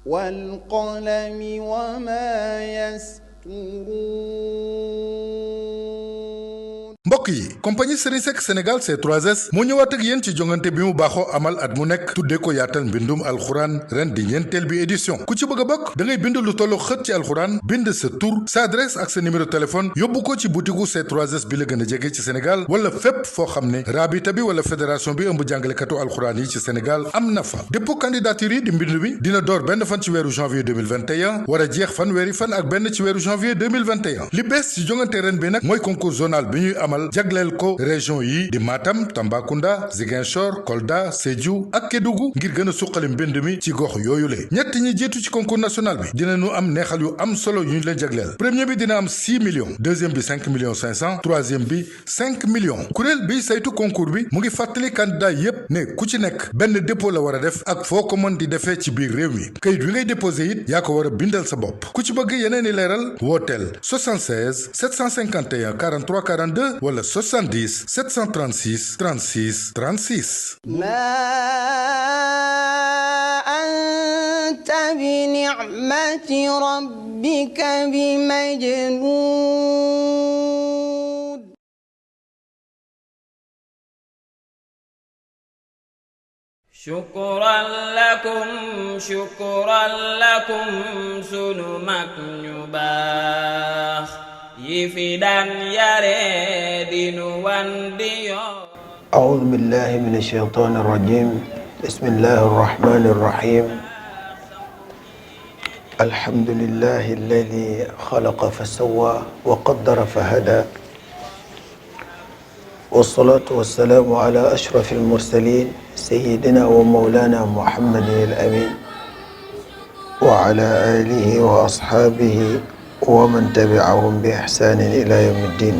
والقلم وما يسطرون. mbokk yi compagnie Serigne Seck Sénégal C3S moo ñëwaat ak yéen ci jongante bi mu baaxoo amal at mu nekk tuddee ko yaatal mbindum alxuraan ren di ñeenteel bi édition ku ci bëgg a bokk da ngay bind lu tollu xët ci alxuraan bind sa tur sa adresse ak sa numéro téléphone yóbbu ko ci butigu C3S bi la gën a jege ci Sénégal wala fépp foo xam ne raabita bi wala fédération bi ëmb jàngalekatu alxuraan yi ci Sénégal am na fa dépôt candidature yi di mbind bi dina door benn fan ci weeru janvier 2021 war a jeex fanweeri fan ak benn ci weeru janvier 2021 li bees ci jongante ren bi nag mooy concours zonal bi ñuy amal jagleel ko région yi di Matam Tambacounda Ziguinchor Kolda Sédhiou ak Kédougou ngir gën a suqali mbind mi ci gox yooyu le ñett ñi jiitu ci concours national bi dinañu am neexal yu am solo yu ñu leen jagleel premier bi dina am 6 millions deuxième bi 5 millions 500 troisième bi 5 millions kuréel bi saytu concours bi mu ngi fàttali candidat yépp ne ku ci nekk benn dépôt la war a def ak foo ko mën di defee ci biir réew mi kayit wi ngay déposé it yaa ko war a bindal sa bopp ku ci bëgg yeneen i leeral wooteel 76 751 43 42 wala 70 736 36 36. ما أنت بنعمة ربك بمجنون. شكرا لكم sunu mag ñu baax yi fi daan yare dinu wan di yoo. أعوذ بالله من الشيطان الرجيم بسم الله الرحمن الرحيم الحمد لله الذي خلق فسوى وقدر فهدى والصلاة والسلام على أشرف المرسلين سيدنا ومولانا محمد الأمين وعلى آله وأصحابه ومن تبعهم بإحسان إلى يوم الدين.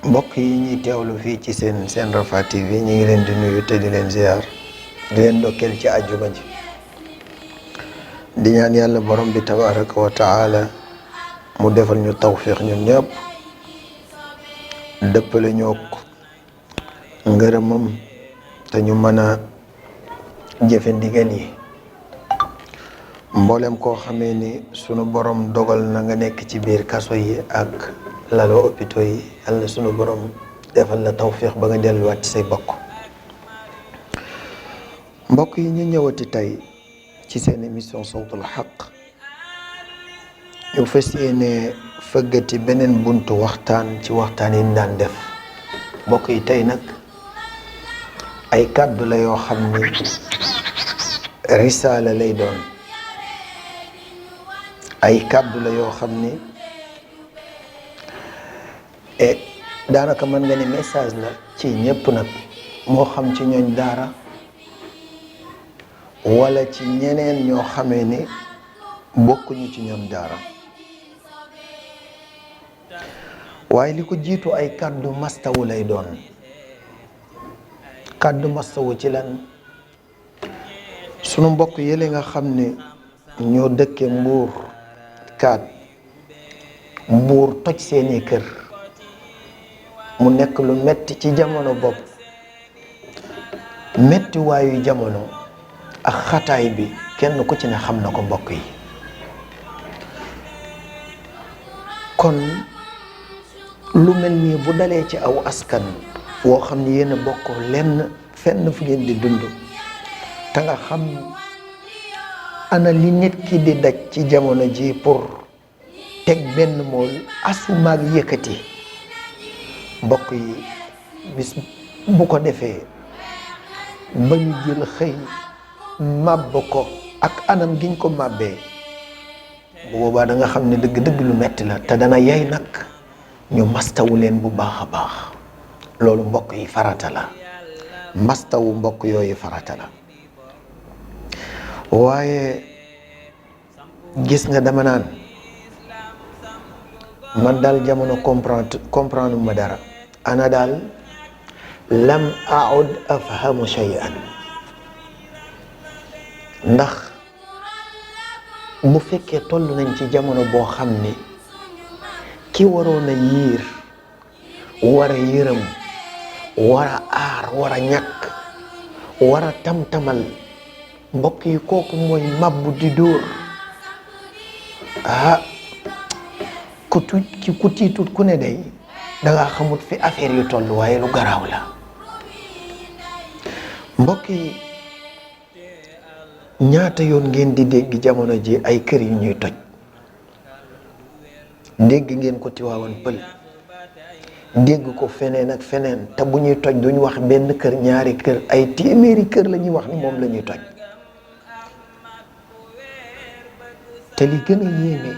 mbokk yi ñuy teewlu fii ci seen Rafah TV ñu ngi leen di nuyu te di leen ziar di leen ndokkeel ci àjjuma ji di ñaan yàlla borom bi tabaraka wa taala mu defal ñu tawfiq ñun ñëpp dëppale ñoo ngërëmam te ñu mën a jëfe ndigal yi mboolem koo xamee ni sunu borom dogal na nga nekk ci biir kaso yi ak lalo hôpitaux yi yàlla sunu borom defal la tawfiq ba nga delluwaat ci say bokk. mbokk yi ñu ñëwati tey ci seen émission Sawtul Haq ñu fas yéene fëggati beneen buntu waxtaan ci waxtaan yi ñu daan def mbokk yi tey nag ay kàddu la yoo xam ni risaala lay doon ay kàddu la yoo xam ni daanaka mën nga ni message la ci ñëpp nag moo xam ci ñooñ daara wala ci ñeneen ñoo xamee ni bokkuñu ci ñoom daara waaye li ko jiitu ay kàddu mastawu lay doon kàddu mastawu ci lan sunu mbokk yële nga xam ne ñoo dëkke Mbuur kaat Mbuur toj seeni kër mu nekk lu metti ci jamono bopp metti waayu jamono ak xataay bi kenn ku ci ne xam na ko mbokk yi kon lu mel nii bu dalee ci aw askan woo xam ne yéen a bokk lenn fenn fu ngeen di dund te nga xam ana li nit ki di daj ci jamono ji pour teg benn mool asumaag yëkkati mbokk yi bis bu ko defee ba ñu jël xëy màbb ko ak anam giñ ko màbbee bu boobaa da nga xam ne dëgg-dëgg lu metti la te dana yey nag ñu mastawu leen bu baax a baax loolu mbokk yi farata la mastawu mbokk yooyu farata la waaye gis nga dama naan man daal jamono comprendre ma dara ana daal lam aud afhamu shay'an ndax bu fekkee toll nañ ci jamono boo xam ne ki waroon a yiir war a yërëm war a aar war a ñàkk war a tam-tamal mbokk yi kooku mooy mabbu di dóor ku tiitut ku ne day danga xamut fi affaire yu toll waaye lu garaaw la mbokk yi ñaata yoon ngeen di dégg jamono ji ay kër yu ñuy toj dégg ngeen ko Tiwaawan Pël dégg ko feneen ak feneen te bu ñuy toj duñ wax benn kër ñaari kër ay téeméeri kër la ñuy wax ni moom la ñuy toj te li gën a yéeme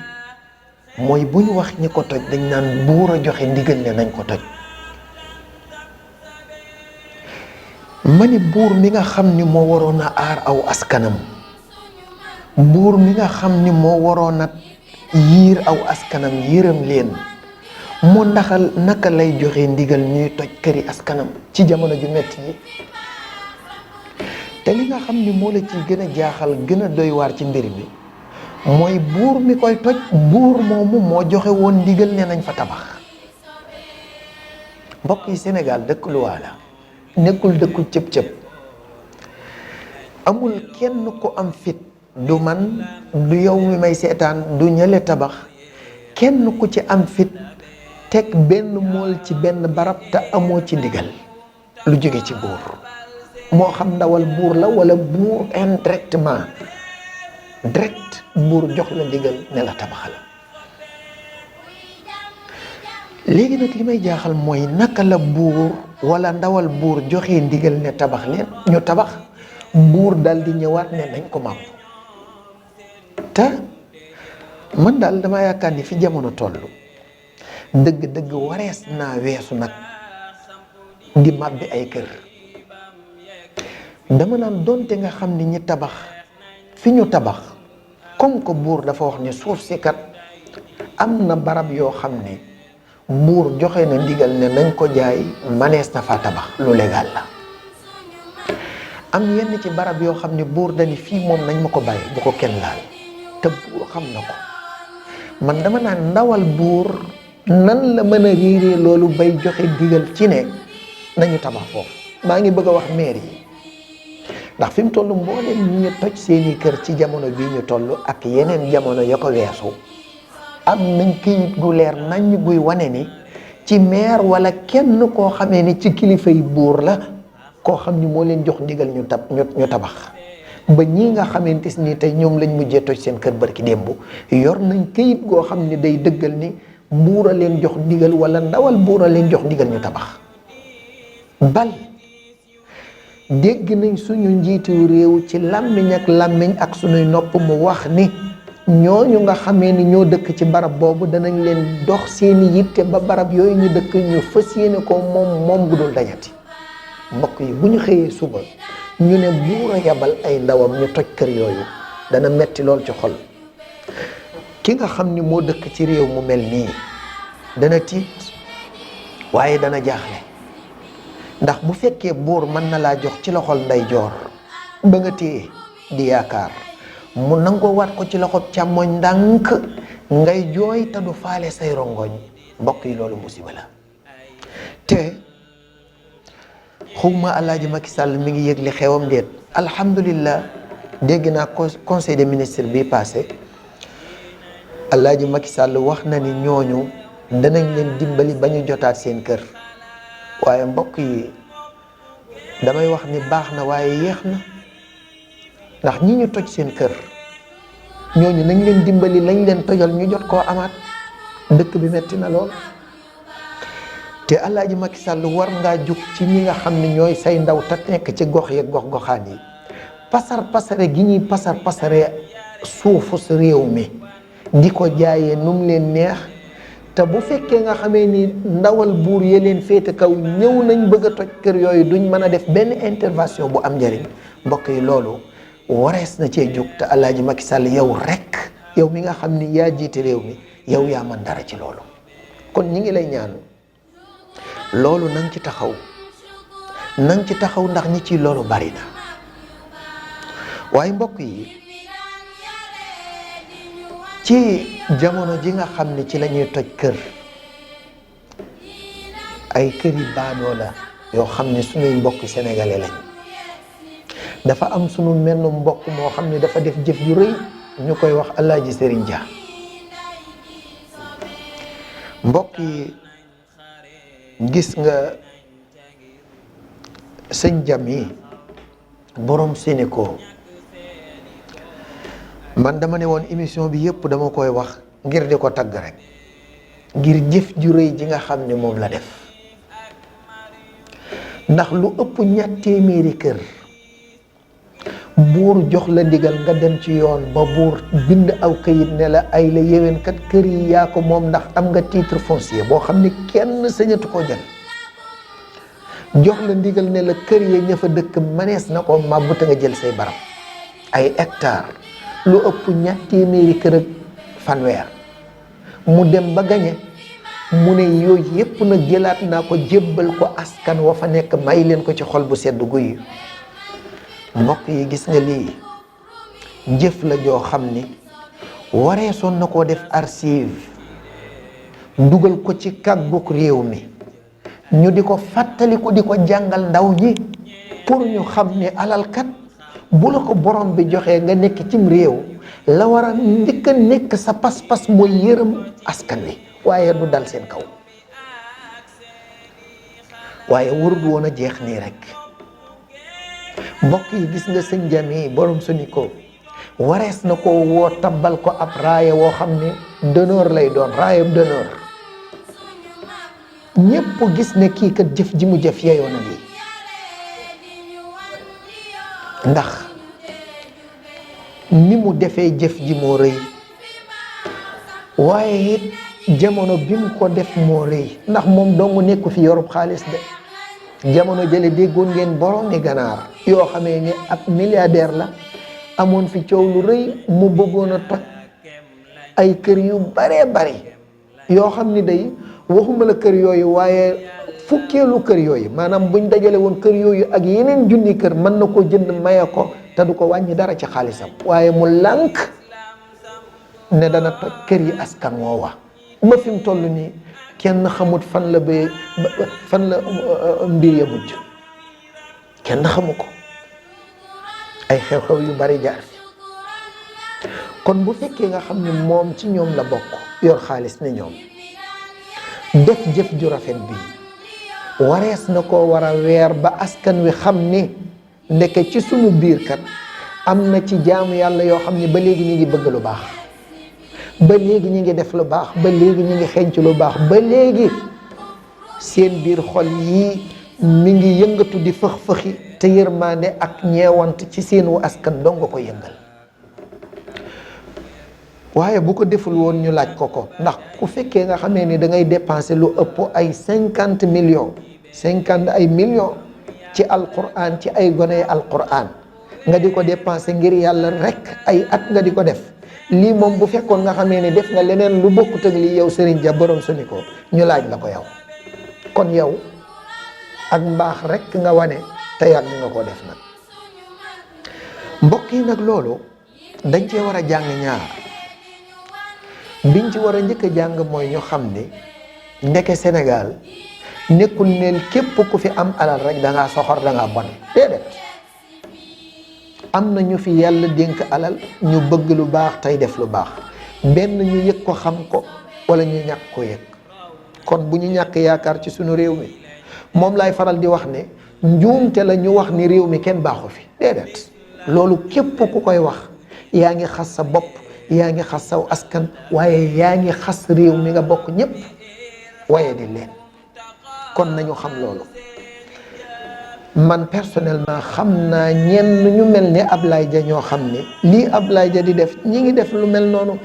mooy bu ñu wax ñi ko toj dañ naan buur a joxe ndigal ne nañ ko toj ma ni buur mi nga xam ni moo waroon a aar aw askanam buur mi nga xam ni moo waroon a yiir aw askanam yërëm leen moo ndaxal naka lay joxe ndigal ñuy toj këri askanam ci jamono ju metti yi te li nga xam ni moo la ci gën a jaaxal gën a doy waar ci mbir mi mooy buur mi koy toj buur moomu moo joxe woon ndigal ne nañ fa tabax mbokk yi Sénégal dëkk luwaa la nekkul dëkku cëb-cëb amul kenn ku am fit du man du yow mi may seetaan du ñële tabax kenn ku ci am fit teg benn mool ci benn barab te amoo ci ndigal lu jóge ci buur moo xam ndawal buur la wala buur indirectement direct buur jox la ndigal ne la tabaxal léegi nag li may jaaxal mooy naka la buur wala ndawal buur joxe ndigal ne tabax leen ñu tabax buur dal di ñëwaat ne nañ ko màpp te man daal dama yaakaar ni fi jamono toll dëgg-dëgg warees naa weesu nag di màbbi ay kër dama naan donte nga xam ni ñi tabax fi ñu tabax comme que buur dafa wax ni suuf si kat am na barab yoo xam ne buur joxe na ndigal ne nañ ko jaay manees na fa tabax lu légal la am yenn ci barab yoo xam ne buur dani fii moom nañ ma ko bàyyi bu ko kenn laal te buur xam na ko man dama naan ndawal buur nan la mën a réeree loolu bay joxe ndigal ci ne nañu tabax foofu maa ngi bëgg a wax maire yi ndax fi mu toll mbooleem ñi ñu toj seeni kër ci jamono bii ñu toll ak yeneen jamono ya ko weesu am nañ këyit gu leer nañ guy wane ni ci maire wala kenn koo xamee ni ci kilifa yi buur la koo xam ni moo leen jox ndigal ñu tabax ba ñii nga xamante ni tey ñoom lañ mujjee toj seen kër barki démb yor nañ këyit goo xam ni day dëggal ni buur a leen jox ndigal wala ndawal buur a leen jox ndigal ñu tabax bal dégg nañ suñu njiitu réew ci làmmiñ ak làmmiñ ak suñuy nopp mu wax ni ñooñu nga xamee ni ñoo dëkk ci barab boobu danañ leen dox seeni yitte ba barab yooyu ñu dëkk ñu fas yéene ko moom gudul dañati mbokk yi bu ñu xëyee suba ñu ne buur a yabal ay ndawam ñu toj kër yooyu dana metti lool ci xol ki nga xam ni moo dëkk ci réew mu mel nii dana tiit waaye dana jaaxle ndax bu fekkee buur mën na laa jox ci loxol ndeyjoor ba nga téye di yaakaar mu nangoo waat ko ci loxob càmmoñ ndànk ngay jooy te du faale say rongoñ mbokk yi loolu musiba la te xawma Alaaji Macky Sall mi ngi yëg li xewam déet alhamdulillah dégg naa conseil des ministres bi passé Alaaji Macky Sall wax na ni ñooñu danañ leen dimbali ba ñu jotaat seen kër waaye mbokk yi damay wax ni baax na waaye yéex na ndax ñi ñu toj seen kër ñooñu nañ leen dimbali lañ leen tojal ñu jot koo amaat dëkk bi metti na lool te Alaaji Macky Sall war ngaa jug ci ñi nga xam ne ñooy say ndaw te nekk ci gox yeeg gox-goxaan yi pasare gi ñuy pasare suufu sa réew mi di ko jaayee nu mu leen neex te bu fekkee nga xamee ni ndawal buur yee leen féete kaw ñëw nañ bëgg a toj kër yooyu duñ mën a def benn intervention bu am njëriñ mbokk yi loolu warees na cee jóg te Alaaji Macky Sall yow rek yow mi nga xam ni yaa jiite réew mi yow yaa mën dara ci loolu kon ñi ngi lay ñaan loolu nang ci taxaw ndax ñi ci loolu bari na waaye mbokk yi ci jamono ji nga xam ni ci la ñuy toj kër ay kër yi baadoo la yoo xam ne suñuy mbokk sénégalais lañ dafa am sunu menn mbokk moo xam ne dafa def jëf ju rëy ñu koy wax Alaaji Sëriñ Dia. mbokk yi gis nga sëñ Jam yi borom Sénégal man dama ne woon émission bi yëpp dama koy wax ngir di ko tagg rek ngir jëf ju rëy ji nga xam ne moom la def ndax lu ëpp 2 téeméeri kër buur jox la ndigal nga dem ci yoon ba buur bind aw kayit ne la ay la yéwén kat kër yi yaa ko moom ndax am nga titre foncier boo xam ne kenn sañatu ko jël jox la ndigal ne la kër ya ña fa dëkk manees na ko màbb te nga jël say barab ay hectare lu ëpp 2 téeméeri kër ak fanweer mu dem ba gañe mu ne yooyu yépp nag jëlaat naa ko jébbal ko askan wa fa nekk may leen ko ci xol bu sedd guy. mbokk yi gis nga lii jëf la joo xam ni wareesoon na koo def archive dugal ko ci kàgguk réew mi ñu di ko fàttaliku di ko jàngal ndaw ñi pour ñu xam ne alalkat bu la ko borom bi joxee nga nekk cim réew la war a njëkk a nekk sa pas-pas mooy yërëm askan wi waaye du dal seen kaw waaye warul woon a jeex nii rek. mbokk yi gis nga sëñ Jam yi borom Sénégal warees na ko woo tabbal ko ab raaya woo xam ne d'honneur lay doon raayam d'honneur ñépp gis ne kii kat jëf ji mu jëf yeyoo na lii ndax ni mu defee jëf ji moo rëy waaye it jamono bi mu ko def moo rëy ndax moom dong nekku fi yorub xaalis de jamono jële déggoon ngeen borom ni ganaar yoo xamee ni ab milliardaire la amoon fi coow lu rëy mu bëggoon a toj ay kër yu baree bari yoo xam ni day waxuma la kër yooyu waaye fukkeelu kër yooyu maanaam buñ dajale woon kër yooyu ak yeneen junni kër mën na ko jënd maye ko te du ko wàññi dara ci xaalisam waaye mu lànk ne dana toj kër yi askan woowa ba fi mu toll nii kenn xamut fan la mbir ya mujj kenn xamu ko ay xew-xew yu bari jaar fi kon bu fekkee nga xam ne moom ci ñoom la bokk yor xaalis ne ñoom def jëf ju rafet bi warees na ko war a weer ba askan wi xam ni ndeke ci sunu biir kat am na ci jaamu yàlla yoo xam ne ba léegi ñu ngi bëgg lu baax ba léegi ñu ngi def lu baax ba léegi ñu ngi xenc lu baax ba léegi seen biir xol yii mi ngi yëngatu di fëx-fëxi te yërmande ak ñeewant ci seen wu askan dong nga ko yëngal waaye bu ko deful woon ñu laaj ko ndax ku fekkee nga xamee ni da ngay dépenser lu ëpp ay 50 millions ci alquran ci ay gone alquran nga di ko dépenser ngir yàlla rek ay at nga di ko def lii moom bu fekkoon nga xamee ni def nga leneen lu bokkut ak lii yow Serigne Dia borom Sénégal ñu laaj la ko yow kon yow ak mbaax rek nga wane te yàgg nga ko def nag mbokk yi nag loolu dañ cee war a jàng ñaar biñ ci war a njëkk a jàng mooy ñu xam ni ndeke Sénégal nekkul ne képp ku fi am alal rek da ngaa soxor da ngaa bon déedéet am na ñu fi yàlla dénk alal ñu bëgg lu baax tey def lu baax benn ñu yëg ko xam ko wala ñu ñàkk ko yëg kon bu ñu ñàkk yaakaar ci sunu réew mi moom laay faral di wax ne njuumte la ñu wax ni réew mi kenn baaxu fi déedéet loolu képp ku koy wax yaa ngi xas sa bopp yaa ngi xas saw askan waaye yaa ngi xas réew mi nga bokk ñépp waaye di leen kon nañu xam loolu man personnellement xam naa ñenn ñu mel ne Ablaye Dia ñoo xam ne lii Ablaye Dia di def ñi ngi def lu mel noonu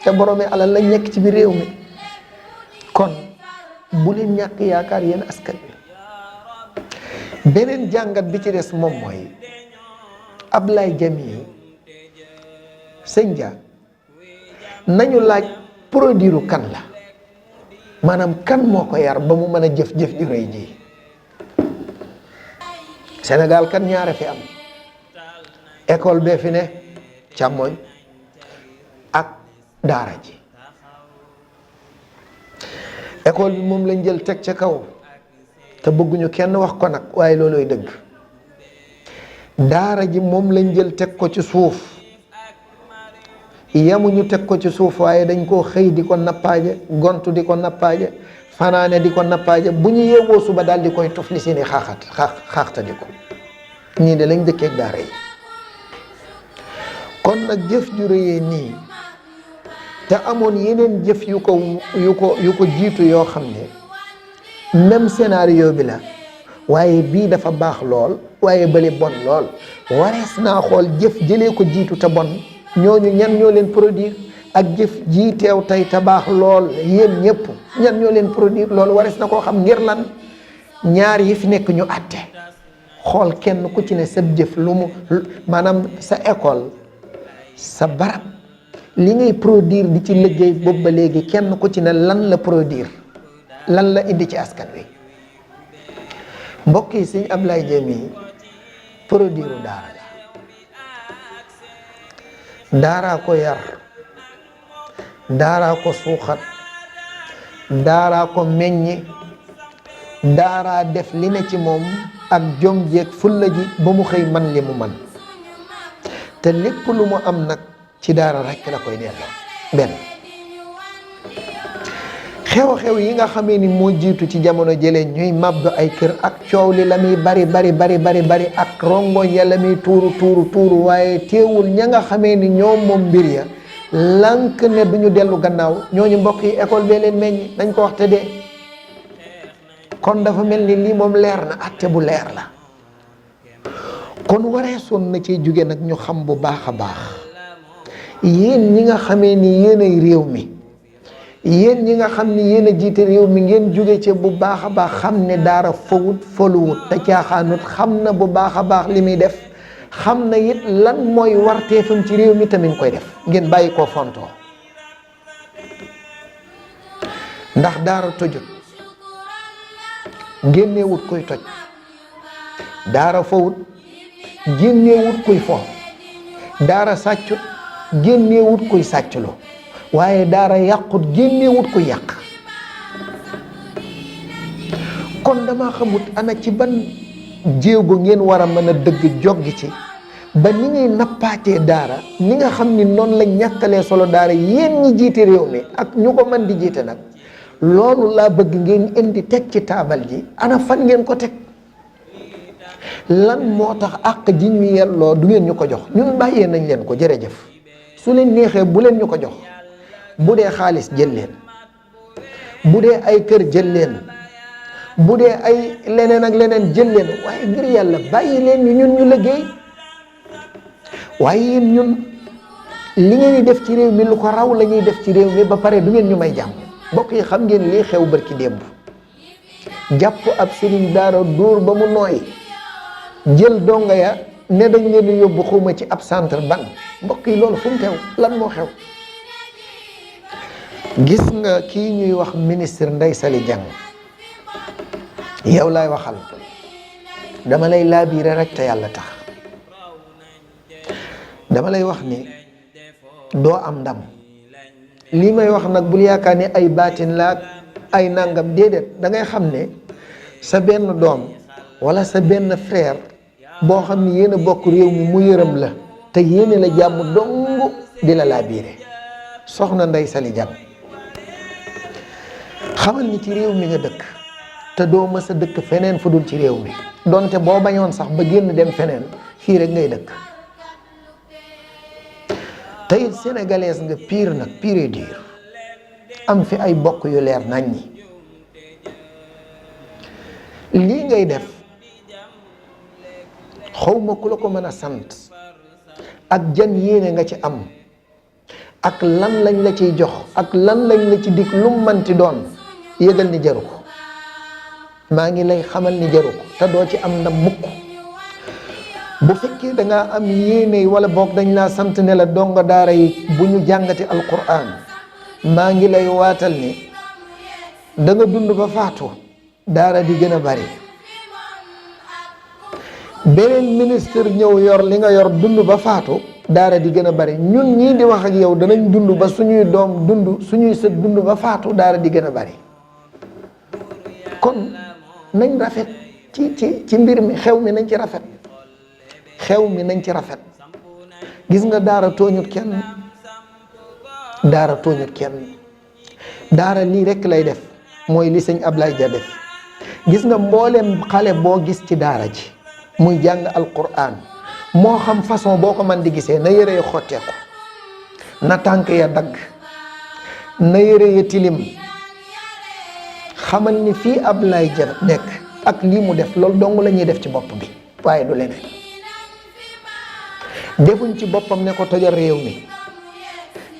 te boroomi alal lañ nekk ci biir réew mi kon bu leen ñàkk yaakaar yéen askan bi beneen jàngat bi ci des moom mooy Ablaye Dia mi sëñ Dia nañu laaj produiru kan la maanaam kan moo ko yar ba mu mën a jëf-jëf ju rëy ji Sénégal kan ñaare fi am école bee fi ne càmmoñ ak daara ji école bi moom lañ jël teg ca kaw te bëgguñu kenn wax ko nag waaye looloy dëgg daara ji moom lañ jël teg ko ci suuf yemuñu teg ko ci suuf waaye dañ koo xëy di ko nappaaje gontu di ko nappaaje fanaane di ko nappaaje bu ñu yeewoo suba daal di koy tufli seeni xaaxta di ko ñii de lañ dëkkeek daara yi. kon nag jëf ju réyee nii te amoon yeneen jëf yu ko jiitu yoo xam ne même scénario bi la waaye bii dafa baax lool waaye bële bon lool warees naa xool jëf jëlee ko jiitu te bon ñooñu ñan ñoo leen produire ak jëf ji teew tey te baax lool yéen ñëpp ñan ñoo leen produire loolu warees na koo xam ngir lan ñaar yi fi nekk ñu àtte xool kenn ku ci ne sa jëf lu mu maanaam sa école sa barab li ngay produire di ci liggéey boobu ba léegi kenn ku ci ne lan la produire lan la indi ci askan wi. mbokk yi sëñ Ablaye Dieng yi produire daara la daaraa ko yar daaraa ko suuxat daaraa ko meññi daaraa def li ne ci moom ak jom jeeg fulla ji ba mu xëy man li mu man te lépp lu mu am nag ci daara rekk la koy delloo benn xew-xew yi nga xamee ni moo jiitu ci jamono jëlee ñuy màbb ay kër ak coow li la muy bari ak rongoñ ya la muy tuuru waaye teewul ña nga xamee ni ñoom moom mbir ya lànk ne duñu dellu gannaaw ñooñu mbokk yi école bee leen meññ dañ ko wax te dee kon dafa mel ni lii moom leer na atte bu leer la kon waree soon na ci jóge nag ñu xam bu baax a baax yéen ñi nga xamee ni yéen ay réew mi yéen ñi nga xam ni yéen a jiite réew mi ngeen jóge ci bu baax a baax xam ne daara fawut foluwut te caaxaanut xam na bu baax a baax li muy def xam na it lan mooy warteefam ci réew mi tamit koy def ngeen bàyyi koo fontoo ndax daara tojut génneewut kuy toj daara fawut génneewut kuy fo daara sàccut génneewut kuy sàccloo waaye daara yàqut génneewut kuy yàq kon dama xamut ana ci ban jéego ngeen war a mën a dëgg joggi ci ba ni ngay nappaatee daara ni nga xam ni noonu la ñàkkalee solo daara yéen ñi jiite réew mi ak ñu ko mën di jiite nag loolu laa bëgg ngeen indi teg ci taabal ji ana fan ngeen ko teg lan moo tax àq ji ñu yelloo du ngeen ñu ko jox ñun bàyyee nañ leen ko jërëjëf su leen neexee bu leen ñu ko jox bu dee xaalis jël leen bu dee ay kër jël leen bu dee ay leneen ak leneen jël leen waaye ngir yàlla bàyyi leen ñu ñun ñu liggéey waaye yéen ñun li ngeen di def ci réew mi lu ko raw la ñuy def ci réew mi ba pare du ngeen ñu may jàmm mbokk yi xam ngeen lii xew barki démb jàpp ab sëriñ daara dóor ba mu nooy jël donga ya ne dañ leen di yóbbu xuma ci ab centre ban mbokk yi loolu fu mu teew lan moo xew gis nga kii ñuy wax ministre Ndeye Saly Dieng yow laay waxal dama lay laabiire rek te yàlla tax dama lay wax ni doo am ndam lii may wax nag bul yaakaar ni ay baatin laak ay nangam déedéet da ngay xam ne sa benn doom wala sa benn frère boo xam ni yéen a bokk réew mi mu yërëm la te yéene la jàmm dong di la laabiire soxna Ndeye Saly Dieng xamal ni ci réew mi nga dëkk te doo mës a dëkk feneen fu dul ci réew mi donte boo bañoon sax ba génn dem feneen fii rek ngay dëkk te it sénégalaise nga pire nag pire dur am fi ay bokk yu leer nañ ñi lii ngay def xawma ku la ko mën a sant ak jan yéene nga ci am ak lan lañ la ciy jox ak lan lañ la ci dig lu mu manti doon yëgal ni jaru ko maa ngi lay xamal ni jaru ko te doo ci am ndam mukk bu fekkee dangaa am yéene wala boog dañ laa sant ne la donga daara yi bu ñu jàngati alquran maa ngi lay waatal ni da nga dund ba faatu daara di gën a bari beneen ministre ñëw yor li nga yor dund ba faatu daara di gën a bari ñun ñii di wax ak yow danañ dund ba suñuy doom dund suñuy sët dund ba faatu daara di gën a bari kon nañ rafet ci mbir mi xew mi nañ ci rafet xew mi nañ ci rafet. gis nga daara tooñut kenn, daara tooñut kenn. daara lii rekk lay def, mooy li sëñ Ablaye Dia def. gis nga mboolem xale boo gis ci daara ji muy jàng alquran, moo xam façon boo ko man di gisee, na yére ya xotteeku, na tànk ya dagg, na yére ya tilim, xamal ni fii Ablaye Dia nekk ak lii mu def loolu dong la ñuy def ci bopp bi, waaye du leneen. defuñ ci boppam ne ko tojal réew mi,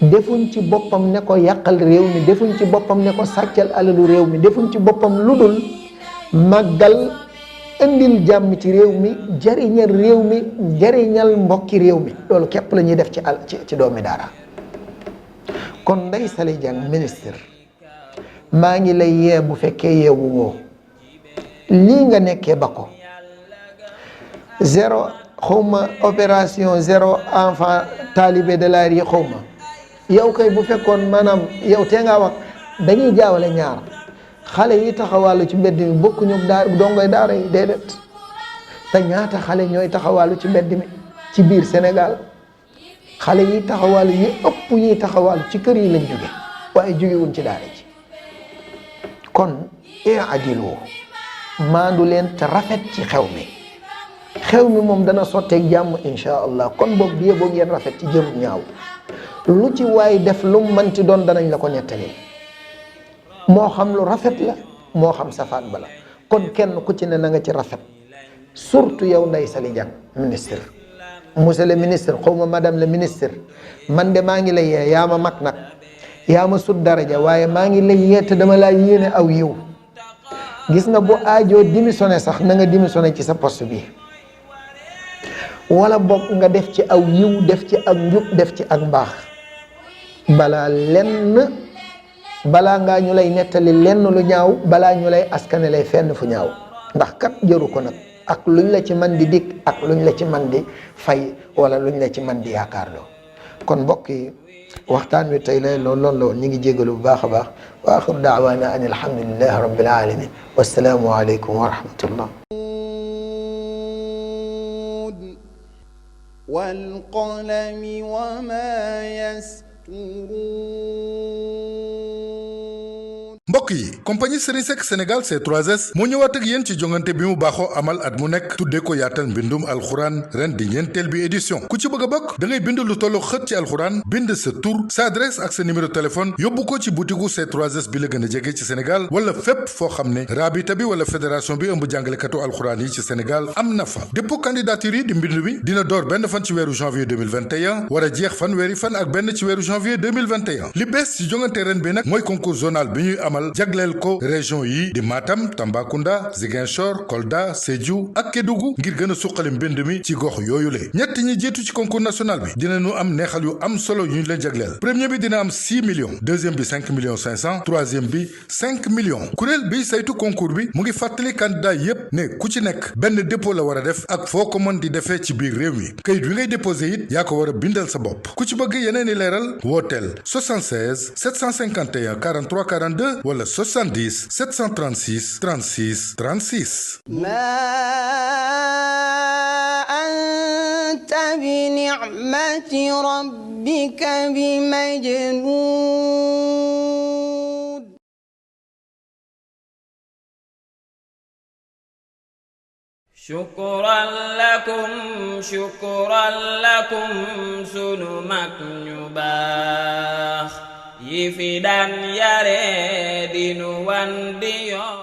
defuñ ci boppam ne ko yàqal réew mi, defuñ ci boppam ne ko sàccal alalu réew mi, defuñ ci boppam lu dul màggal, indil jàmm ci réew mi, jariñal réew mi, jariñal mbokki réew mi. loolu képp la ñuy def ci doomi daara. kon Ndeye Saly Dieng ministre, maa ngi lay yee bu fekkee yeewu woo lii nga nekkee ba ko zéro xawma opération zéro enfant talibé de la rue xawma yow kay bu fekkoon maanaam yow tee ngaa wax dañuy jaawale ñaar. xale yi taxawaalu ci mbedd mi bokkuñu dongoy daara yi, déedéet. te ñaata xale ñooy taxawaalu ci mbedd mi ci biir Sénégal? xale yi taxawaalu yi ëpp ñuy taxawaalu ci kër yi lañ jóge, waaye jógewuñ ci daara ji. kon adilu maandu leen te rafet ci xew mi. xew mi moom dana sotteeg jàmm insha allah. kon boog bi yeboo ngeen rafet ci jëm ñaaw. lu ci waay def lu manti doon danañ la ko nettali, moo xam lu rafet la moo xam safaan ba la. kon kenn ku ci ne na nga ci rafet, surtout yow Ndeye Saly Dieng ministre. monsieur le ministre, xawma madame le ministre, man de maa ngi lay yee, yaa ma mag nag, yaa ma sut daraja, waaye maa ngi lay yee te dama laa yéene aw yiw. gis nga bu aajoo démissionné sax na nga démissionné ci sa poste bi, wala boog nga def ci aw yiw, def ci ak njub, def ci ak mbaax, balaa ngaa ñu lay nettali lenn lu ñaaw, balaa ñu lay askane lay fenn fu ñaaw. ndax kat jëru ko nag, ak luñ la ci man di dikk, ak luñ la ci man di fay, wala luñ la ci man di yaakaar loo. kon mbokk yi, waxtaan wi tey la loolu la woon. ñu ngi jégalu bu baax a baax. wa axiru daawaana an alhamdulillahi rabbil alamin, wassalaamu aleykum wa rahmatullah. wal qalami wa ma yasturuun. mbokk yi compagnie Serigne Seck Sénégal C3S moo ñëwaat ak yéen ci jongante bi mu baaxoo amal at mu nekk tuddee ko yaatal mbindum alxuraan ren di ñeenteel bi édition. ku ci bëgg a bokk da ngay bind lu tollu xët ci alxuraan, bind sa tur, sa adresse ak sa numéro téléphone, yóbbu ko ci butigu C3S bi la gën a jege ci Sénégal, wala fépp foo xam ne rabita bi wala fédération bi ëmb jàngalekatu alxuraan yi ci Sénégal am na fa. dépôt candidature yi di mbind bi dina door benn fan ci weeru janvier 2021 war a jeex fanweeri fan ak benn ci weeru janvier 2021. li bees ci jongante ren bi nag mooy concours zonal bi ñuy amal jagleel ko région yi di Matam, Tambacounda, Ziguinchor, Kolda, Sédhiou ak Kédougou ngir gën a suqali mbind mi ci gox yooyu le. ñett ñi jiitu ci concours national bi dinañu am neexal yu am solo yu ñu leen jagleel. premier bi dina am 6 millions, deuxième bi 5 millions 500, troisième bi 5 millions. kuréel bi saytu concours bi mu ngi fàttali candidat yépp ne ku ci nekk benn dépôt la war a def ak foo ko mën di defee ci biir réew mi. kayit wi ngay déposé it yaa ko war a bindal sa bopp. ku ci bëgg yeneen i leeral wooteel 76 751 43 42 wala 70 736 36 36. anta bi ni'mati rabbika bi majnuun. shukran lakum sunu mag ñu baax yi fi daan yare dinu wan di yoon